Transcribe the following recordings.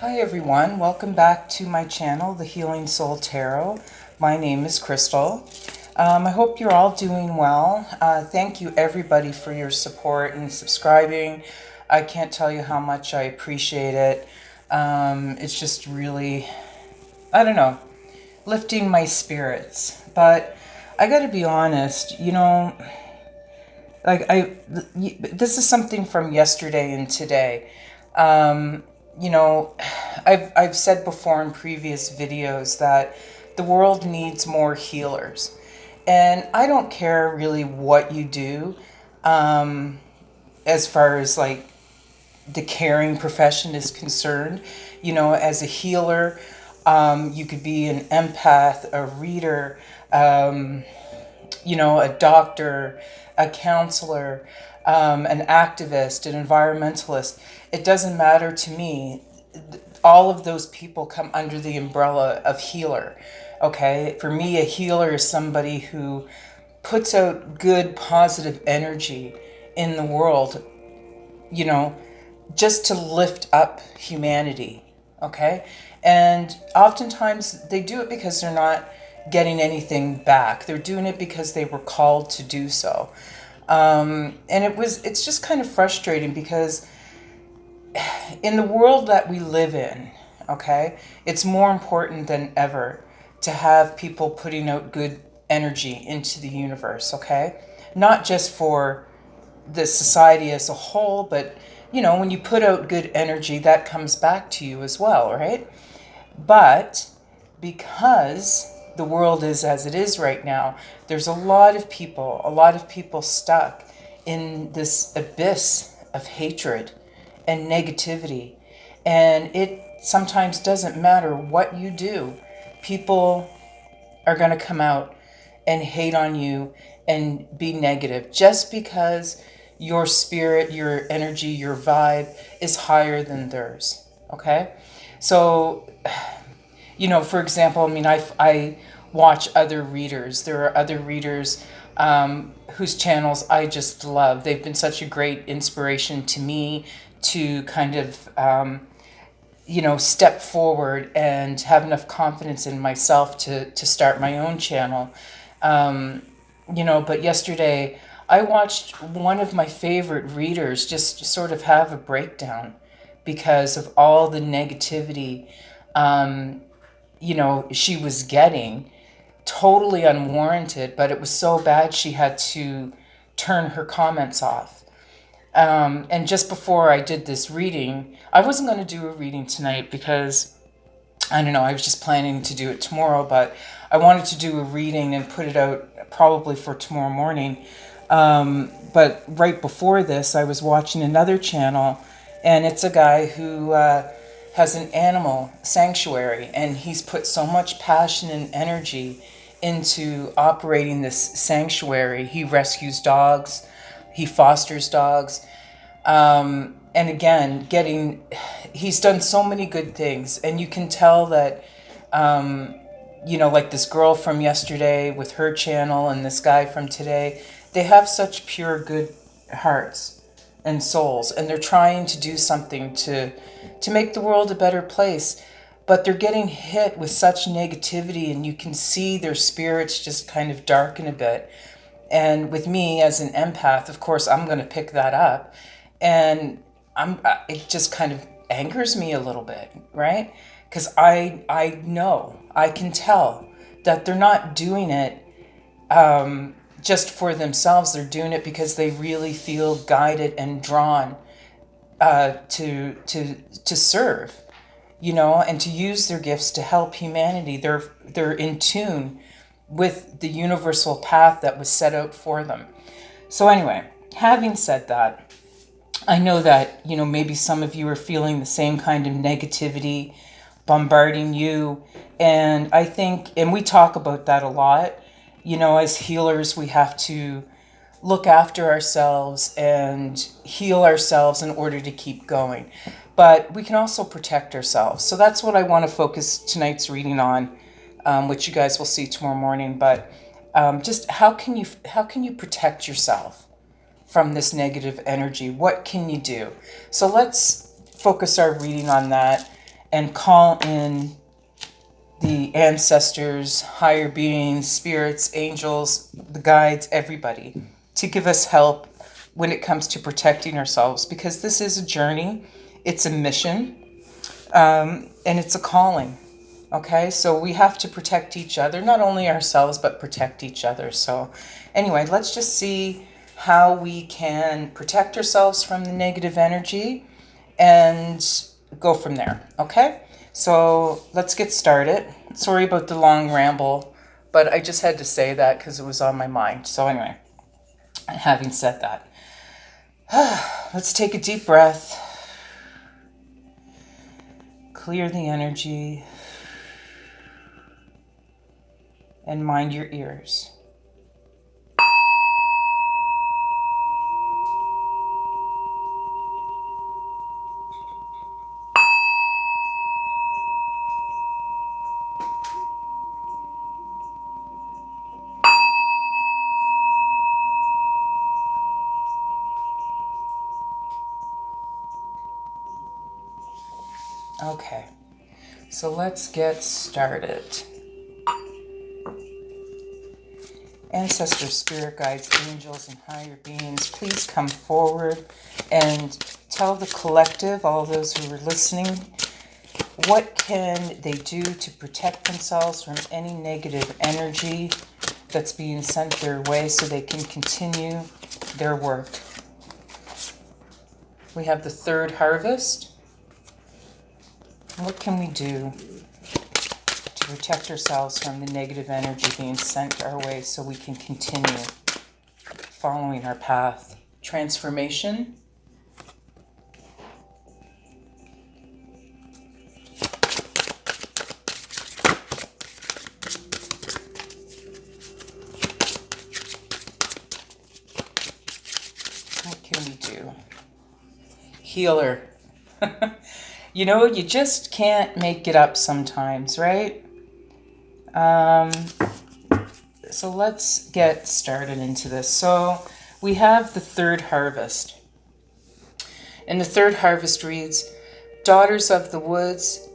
Hi everyone, welcome back to my channel, The Healing Soul Tarot. My name is Crystal. I hope you're all doing well. Thank you everybody for your support and subscribing. I can't tell you how much I appreciate it. It's just really, I don't know, lifting my spirits. But I gotta be honest, this is something from yesterday and today. You know, I've said before in previous videos that the world needs more healers. And I don't care really what you do, as far as like the caring profession is concerned. As a healer, you could be an empath, a reader, a doctor, a counselor, an activist, an environmentalist. It doesn't matter to me. All of those people come under the umbrella of healer. Okay, for me, a healer is somebody who puts out good, positive energy in the world, you know, just to lift up humanity. Okay, and oftentimes they do it because they're not getting anything back. They're doing it because they were called to do so. And it's just kind of frustrating because in the world that we live in, okay, it's more important than ever to have people putting out good energy into the universe, okay? Not just for the society as a whole, but when you put out good energy, that comes back to you as well, right? But because the world is as it is right now, there's a lot of people stuck in this abyss of hatred and negativity. And it sometimes doesn't matter what you do. People are going to come out and hate on you and be negative just because your spirit, your energy, your vibe is higher than theirs. Okay? So, for example, I watch other readers. There are other readers whose channels I just love. They've been such a great inspiration to me to kind of, step forward and have enough confidence in myself to start my own channel. But yesterday I watched one of my favorite readers just sort of have a breakdown because of all the negativity, she was getting, totally unwarranted, but it was so bad she had to turn her comments off. And just before I did this reading, I wasn't going to do a reading tonight because, I don't know, I was just planning to do it tomorrow, but I wanted to do a reading and put it out probably for tomorrow morning. But right before this, I was watching another channel, and it's a guy who has an animal sanctuary, and he's put so much passion and energy into operating this sanctuary. He rescues dogs, he fosters dogs, and again, he's done so many good things, and you can tell that, like this girl from yesterday with her channel and this guy from today, they have such pure good hearts and souls, and they're trying to do something to make the world a better place, but they're getting hit with such negativity, and you can see their spirits just kind of darken a bit. And with me as an empath, of course, I'm going to pick that up, and it just kind of angers me a little bit, right? Because I know, I can tell that they're not doing it just for themselves. They're doing it because they really feel guided and drawn to serve, and to use their gifts to help humanity. They're in tune with the universal path that was set out for them. So anyway, having said that, I know that, maybe some of you are feeling the same kind of negativity bombarding you. And I think, and we talk about that a lot, as healers, we have to look after ourselves and heal ourselves in order to keep going. But we can also protect ourselves. So that's what I want to focus tonight's reading on, which you guys will see tomorrow morning. But just how can you protect yourself from this negative energy? What can you do? So let's focus our reading on that and call in the ancestors, higher beings, spirits, angels, the guides, everybody, to give us help when it comes to protecting ourselves, because this is a journey, it's a mission, and it's a calling. Okay, so we have to protect each other, not only ourselves, but protect each other. So anyway, let's just see how we can protect ourselves from the negative energy and go from there. Okay, so let's get started. Sorry about the long ramble, but I just had to say that because it was on my mind. So anyway, having said that, let's take a deep breath, clear the energy, and mind your ears. Okay, so let's get started. Ancestors, spirit guides, angels, and higher beings, please come forward and tell the collective, all those who are listening, what can they do to protect themselves from any negative energy that's being sent their way so they can continue their work. We have the third harvest. What can we do to protect ourselves from the negative energy being sent our way so we can continue following our path? Transformation. What can we do? Healer. You know, you just can't make it up sometimes, right? So let's get started into this. So we have the third harvest. And the third harvest reads, Daughters of the woods,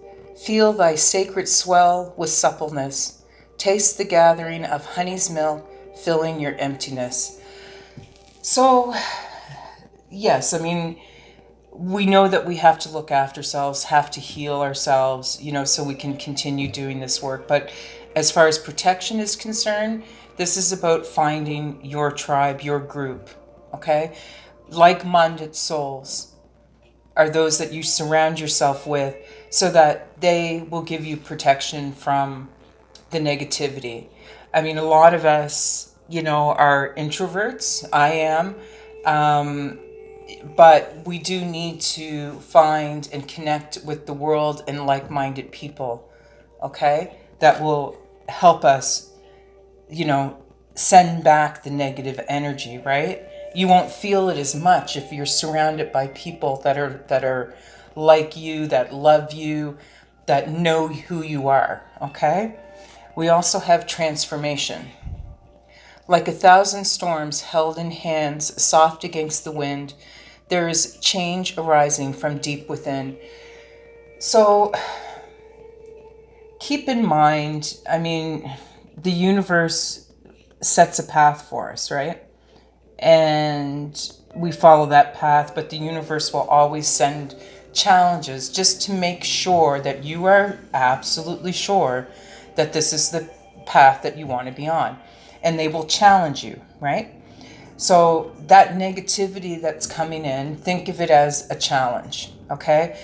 feel thy sacred swell with suppleness. Taste the gathering of honey's milk, filling your emptiness. So, yes, I mean, we know that we have to look after ourselves, have to heal ourselves, you know, so we can continue doing this work. But as far as protection is concerned, this is about finding your tribe, your group, okay? Like-minded souls are those that you surround yourself with so that they will give you protection from the negativity. I mean, a lot of us, you know, are introverts. I am. But we do need to find and connect with the world and like-minded people, okay? That will help us, you know, send back the negative energy, right? You won't feel it as much if you're surrounded by people that are like you, that love you, that know who you are, okay? We also have transformation. Like 1,000 storms held in hands, soft against the wind, there is change arising from deep within. So keep in mind, I mean, the universe sets a path for us, right? And we follow that path, but the universe will always send challenges just to make sure that you are absolutely sure that this is the path that you want to be on. And they will challenge you, right? So that negativity that's coming in, think of it as a challenge, okay?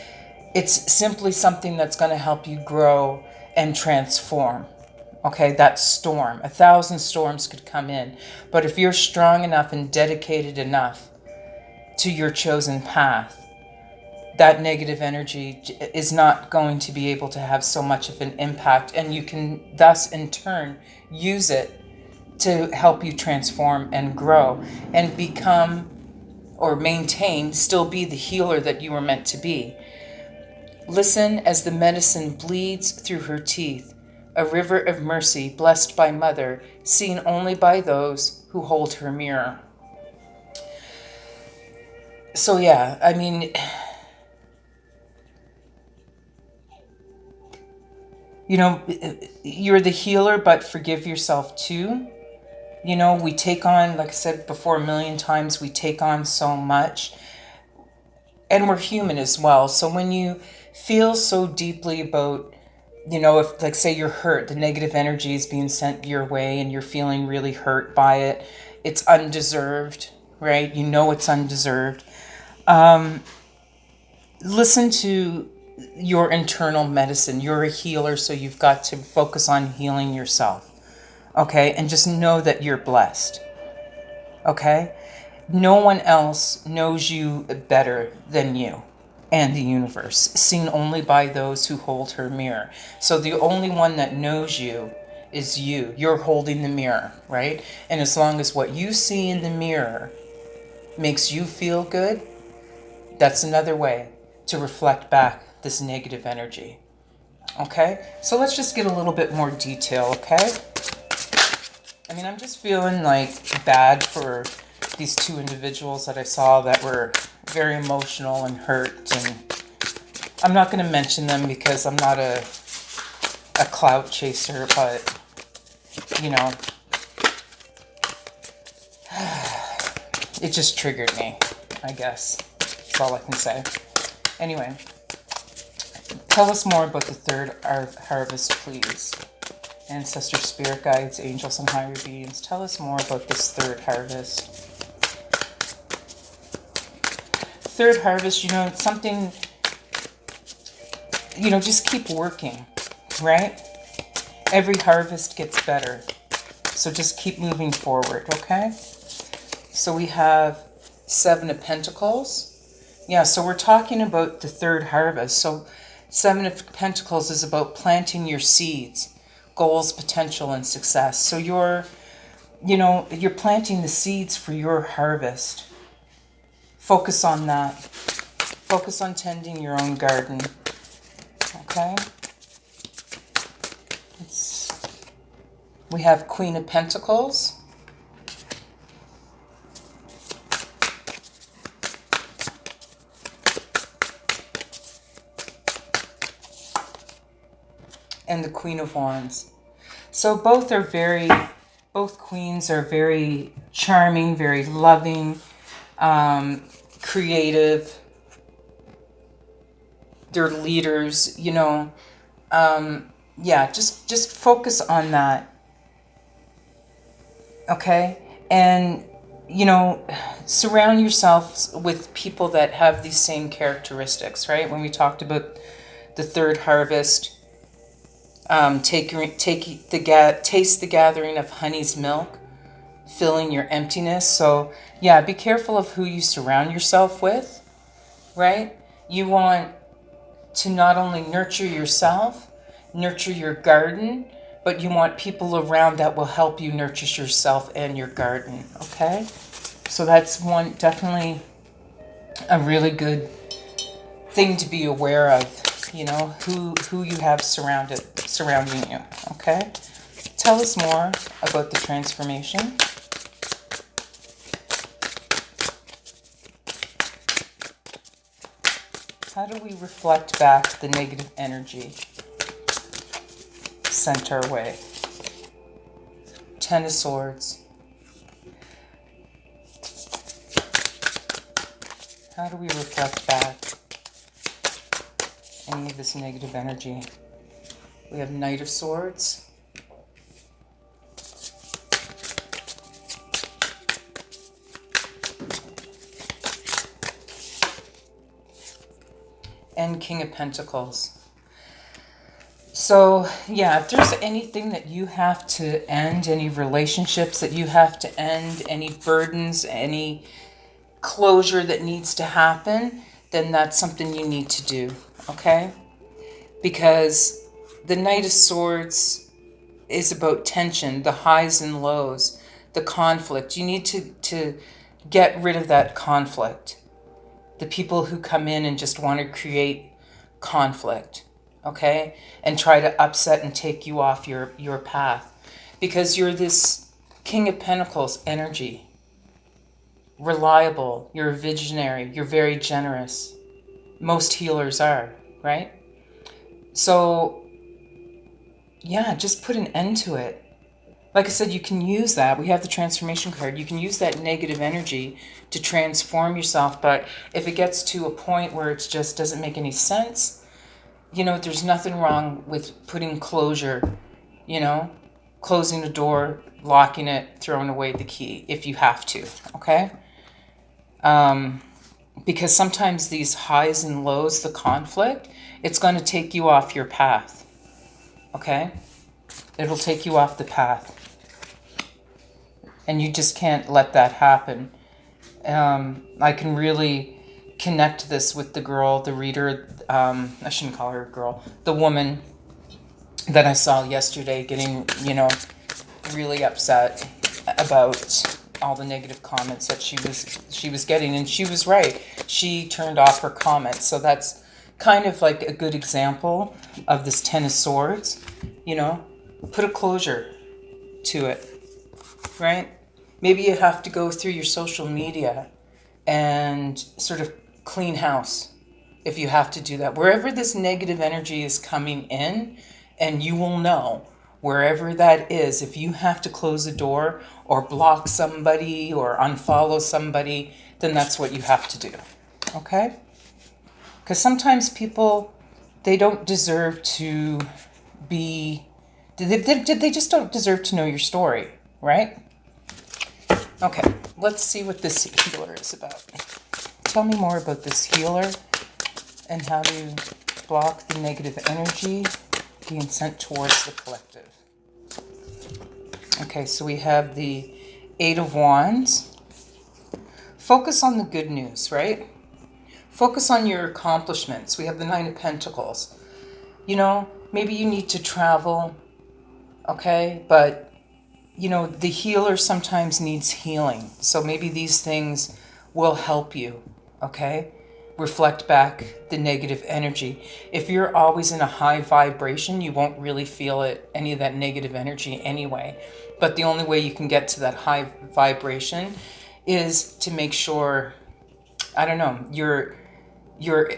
It's simply something that's going to help you grow and transform. Okay, that storm, 1,000 storms could come in. But if you're strong enough and dedicated enough to your chosen path, that negative energy is not going to be able to have so much of an impact. And you can thus, in turn, use it to help you transform and grow and become or maintain, still be the healer that you were meant to be. Listen as the medicine bleeds through her teeth, a river of mercy blessed by Mother, seen only by those who hold her mirror. So yeah, I mean, You know, you're the healer, but forgive yourself too. You know, we take on, like I said before a million times, we take on so much. And we're human as well. So when you feel so deeply about, you know, if, like, say you're hurt, the negative energy is being sent your way and you're feeling really hurt by it, it's undeserved, right? You know it's undeserved. Listen to your internal medicine. You're a healer, so you've got to focus on healing yourself, okay? And just know that you're blessed, okay? No one else knows you better than you and the universe, seen only by those who hold her mirror. So the only one that knows you is you. You're holding the mirror, right? And as long as what you see in the mirror makes you feel good, that's another way to reflect back this negative energy. Okay? So let's just get a little bit more detail, okay? I mean, I'm just feeling like bad for these two individuals that I saw that were very emotional and hurt. And I'm not going to mention them because I'm not a clout chaser, but, you know, it just triggered me, I guess. That's all I can say. Anyway, tell us more about the third harvest, please. Ancestor, spirit guides, angels, and higher beings. Tell us more about this third harvest. Third harvest, you know, it's something, you know, just keep working, right? Every harvest gets better. So just keep moving forward, okay? So we have 7 of Pentacles. Yeah, so we're talking about the third harvest. So 7 of Pentacles is about planting your seeds, goals, potential, and success. So you're planting the seeds for your harvest. Focus on that. Focus on tending your own garden. Okay? We have Queen of Pentacles. And the Queen of Wands. So both queens are very charming, very loving, creative. They're leaders, you know. Yeah, just focus on that. Okay? And, you know, surround yourself with people that have these same characteristics, right? When we talked about the third harvest, taste the gathering of honey's milk, filling your emptiness. So yeah, be careful of who you surround yourself with, right? You want to not only nurture yourself, nurture your garden, but you want people around that will help you nurture yourself and your garden, okay? So that's definitely a really good thing to be aware of, you know, who you have surrounding you, okay? Tell us more about the transformation. How do we reflect back the negative energy sent our way? 10 of Swords. How do we reflect back any of this negative energy? We have Knight of Swords. And King of Pentacles. So, yeah, if there's anything that you have to end, any relationships that you have to end, any burdens, any closure that needs to happen, then that's something you need to do, okay? Because the Knight of Swords is about tension, the highs and lows, the conflict. You need to get rid of that conflict. The people who come in and just want to create conflict, okay? And try to upset and take you off your path. Because you're this King of Pentacles energy. Reliable, you're a visionary, you're very generous. Most healers are, right? So yeah, just put an end to it. Like I said, you can use that. We have the transformation card. You can use that negative energy to transform yourself. But if it gets to a point where it just doesn't make any sense, there's nothing wrong with putting closure, you know, closing the door, locking it, throwing away the key if you have to, okay? Because sometimes these highs and lows, the conflict, it's going to take you off your path, okay? It'll take you off the path. And you just can't let that happen. I can really connect this with the girl, the reader, I shouldn't call her a girl, the woman that I saw yesterday getting, really upset about all the negative comments that she was getting, and she was right. She turned off her comments. So that's kind of like a good example of this Ten of Swords, put a closure to it, right? Maybe you have to go through your social media and sort of clean house if you have to do that. Wherever this negative energy is coming in, and you will know wherever that is, if you have to close a door or block somebody or unfollow somebody, then that's what you have to do, okay? Because sometimes people, they don't deserve to be, they just don't deserve to know your story, right? Okay, let's see what this healer is about. Tell me more about this healer and how to block the negative energy being sent towards the collective. Okay, so we have the Eight of Wands. Focus on the good news, right? Focus on your accomplishments. We have the Nine of Pentacles. Maybe you need to travel, okay? But, the healer sometimes needs healing. So maybe these things will help you, okay? Reflect back the negative energy. If you're always in a high vibration, you won't really feel it, any of that negative energy anyway. But the only way you can get to that high vibration is to make sure, you're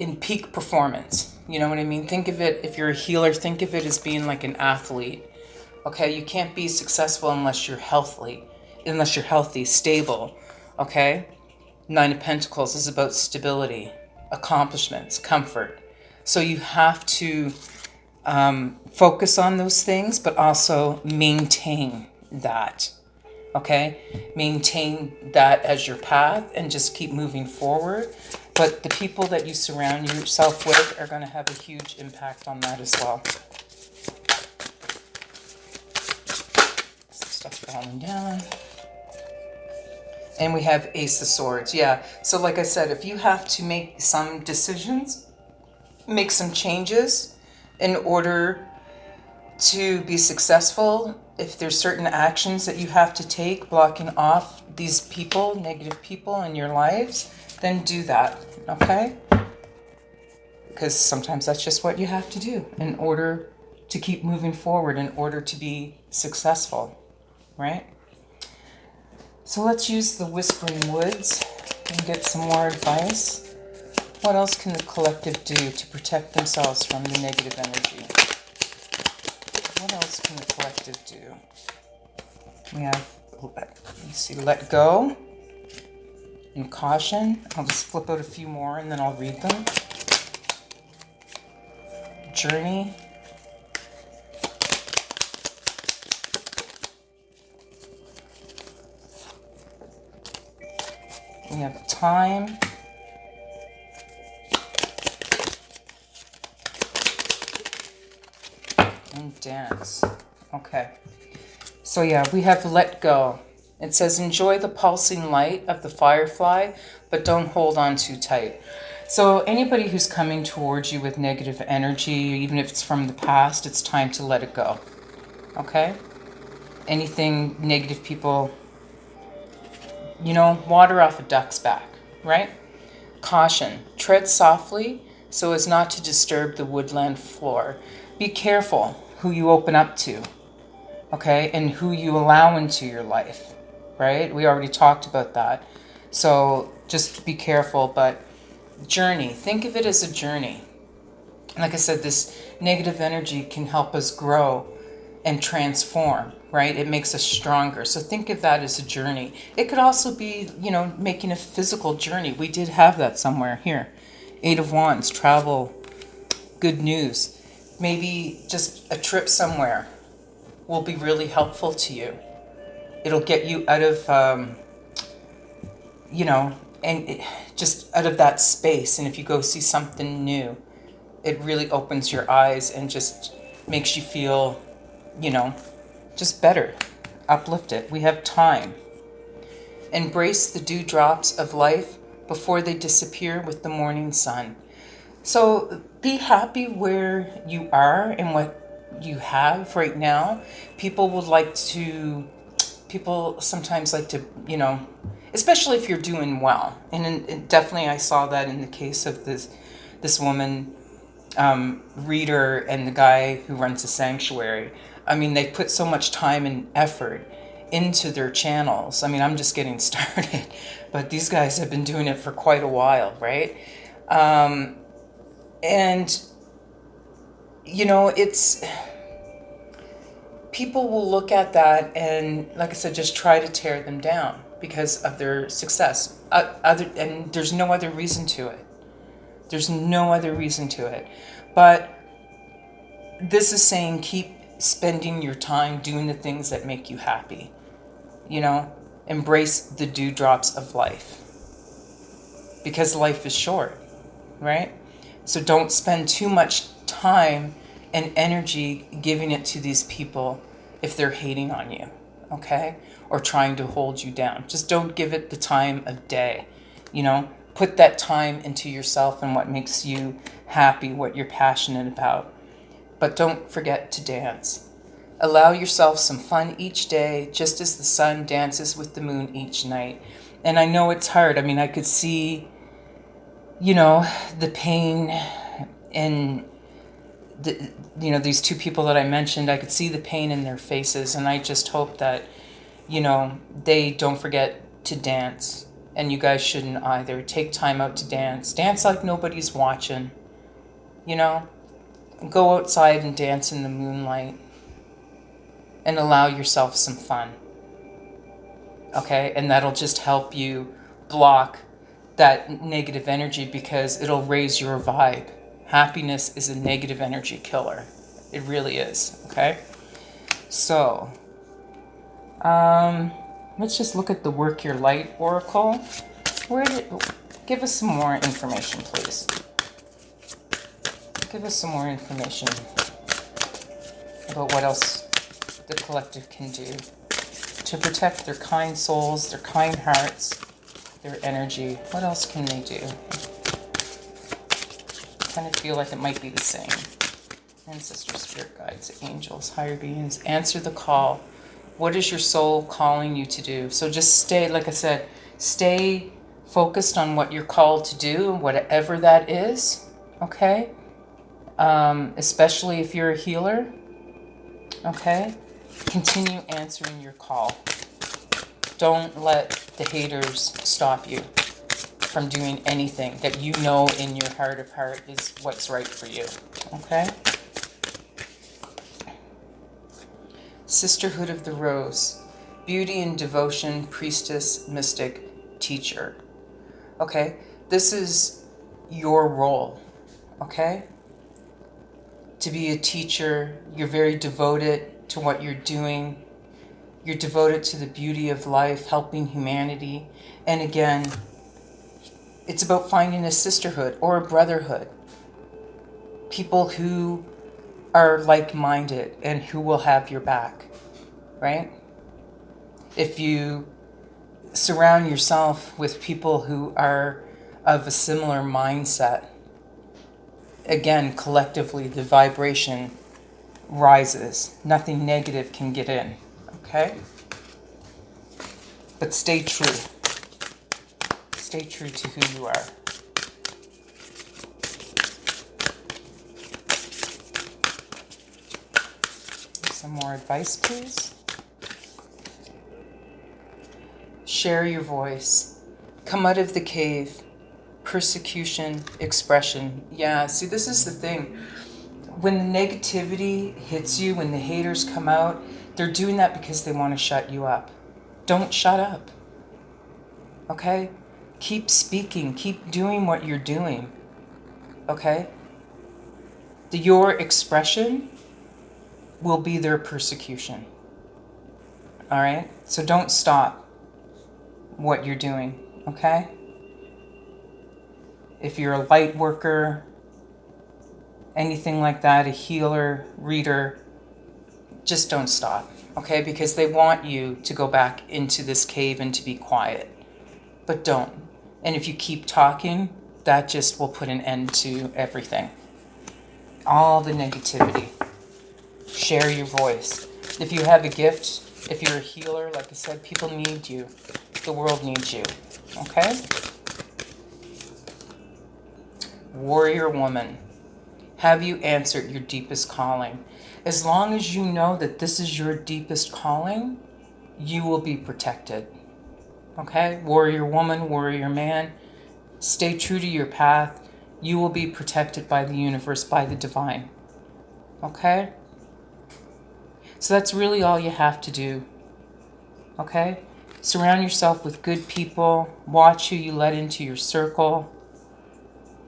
in peak performance. You know what I mean? Think of it, if you're a healer, think of it as being like an athlete. Okay, you can't be successful unless you're healthy, stable, okay? Nine of Pentacles is about stability, accomplishments, comfort. So you have to focus on those things, but also maintain that, okay? Maintain that as your path and just keep moving forward. But the people that you surround yourself with are going to have a huge impact on that as well. Some stuff falling down. And we have Ace of Swords. Yeah. So like I said, if you have to make some decisions, make some changes in order to be successful, if there's certain actions that you have to take, blocking off these people, negative people in your lives, then do that, okay? Because sometimes that's just what you have to do in order to keep moving forward, in order to be successful, right? So let's use the Whispering Woods and get some more advice. What else can the collective do to protect themselves from the negative energy? What else can the collective do? We have, let go and caution. I'll just flip out a few more and then I'll read them. Journey. We have time. And dance. Okay. So yeah, we have let go. It says, enjoy the pulsing light of the firefly, but don't hold on too tight. So anybody who's coming towards you with negative energy, even if it's from the past, it's time to let it go. Okay? Anything negative, people, water off a duck's back, right? Caution, tread softly so as not to disturb the woodland floor. Be careful who you open up to, okay? And who you allow into your life, right? We already talked about that. So just be careful, but journey, think of it as a journey, like I said, this negative energy can help us grow and transform, right? It makes us stronger. So think of that as a journey. It could also be, making a physical journey. We did have that somewhere here. Eight of Wands, travel, good news. Maybe just a trip somewhere will be really helpful to you. It'll get you out of, just out of that space. And if you go see something new, it really opens your eyes and just makes you feel, just better, uplifted. We have time. Embrace the dewdrops of life before they disappear with the morning sun. So be happy where you are and what you have right now. People sometimes like to, especially if you're doing well. And definitely I saw that in the case of this woman, reader, and the guy who runs the sanctuary. I mean, they put so much time and effort into their channels. I mean, I'm just getting started, but these guys have been doing it for quite a while, right? And, it's, people will look at that and, like I said, just try to tear them down because of their success. And there's no other reason to it. There's no other reason to it. But this is saying keep spending your time doing the things that make you happy. Embrace the dewdrops of life. Because life is short, right? So don't spend too much time and energy giving it to these people if they're hating on you, okay? Or trying to hold you down. Just don't give it the time of day, Put that time into yourself and what makes you happy, what you're passionate about. But don't forget to dance. Allow yourself some fun each day, just as the sun dances with the moon each night. And I know it's hard. I mean, I could see, the pain in these two people that I mentioned. I could see the pain in their faces. And I just hope that, they don't forget to dance. And you guys shouldn't either. Take time out to dance. Dance like nobody's watching. Go outside and dance in the moonlight. And allow yourself some fun. Okay? And that'll just help you block that negative energy because it'll raise your vibe. Happiness is a negative energy killer. It really is. Okay? So, let's just look at the Work Your Light Oracle. Give us some more information, please. Give us some more information about what else the collective can do to protect their kind souls, their kind hearts, their energy. What else can they do? I kind of feel like it might be the same. Ancestors, spirit guides, angels, higher beings, answer the call. What is your soul calling you to do? So just stay, like I said, stay focused on what you're called to do, whatever that is, okay? Especially if you're a healer, okay? Continue answering your call. Don't let the haters stop you from doing anything that you know in your heart of heart is what's right for you, okay? Sisterhood of the Rose, beauty and devotion, priestess, mystic, teacher. Okay, this is your role, okay? To be a teacher, you're very devoted to what you're doing. You're devoted to the beauty of life, helping humanity. And again, it's about finding a sisterhood or a brotherhood. People who are like-minded and who will have your back, right? If you surround yourself with people who are of a similar mindset, again, collectively, the vibration rises. Nothing negative can get in, okay? But stay true. Stay true to who you are. Some more advice, please. Share your voice. Come out of the cave. Persecution, expression. Yeah, see, this is the thing. When the negativity hits you, when the haters come out, they're doing that because they want to shut you up. Don't shut up. Okay? Keep speaking. Keep doing what you're doing. Okay? Your expression will be their persecution. All right? So don't stop what you're doing. Okay? If you're a light worker, anything like that, a healer, reader, just don't stop. Okay? Because they want you to go back into this cave and to be quiet. But don't. And if you keep talking, that just will put an end to everything. All the negativity. Share your voice. If you have a gift, if you're a healer, like I said, people need you. The world needs you. Okay? Warrior woman. Have you answered your deepest calling? As long as you know that this is your deepest calling, you will be protected. Okay? Warrior woman, warrior man, stay true to your path. You will be protected by the universe, by the divine. Okay? So that's really all you have to do. Okay? Surround yourself with good people. Watch who you let into your circle.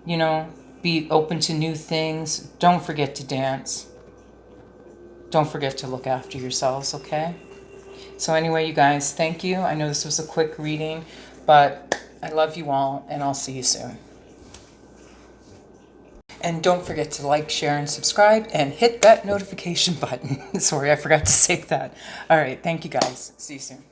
You know, be open to new things. Don't forget to dance. Don't forget to look after yourselves, okay? So anyway, you guys, thank you. I know this was a quick reading, but I love you all, and I'll see you soon. And don't forget to like, share, and subscribe, and hit that notification button. Sorry, I forgot to say that. All right, thank you guys. See you soon.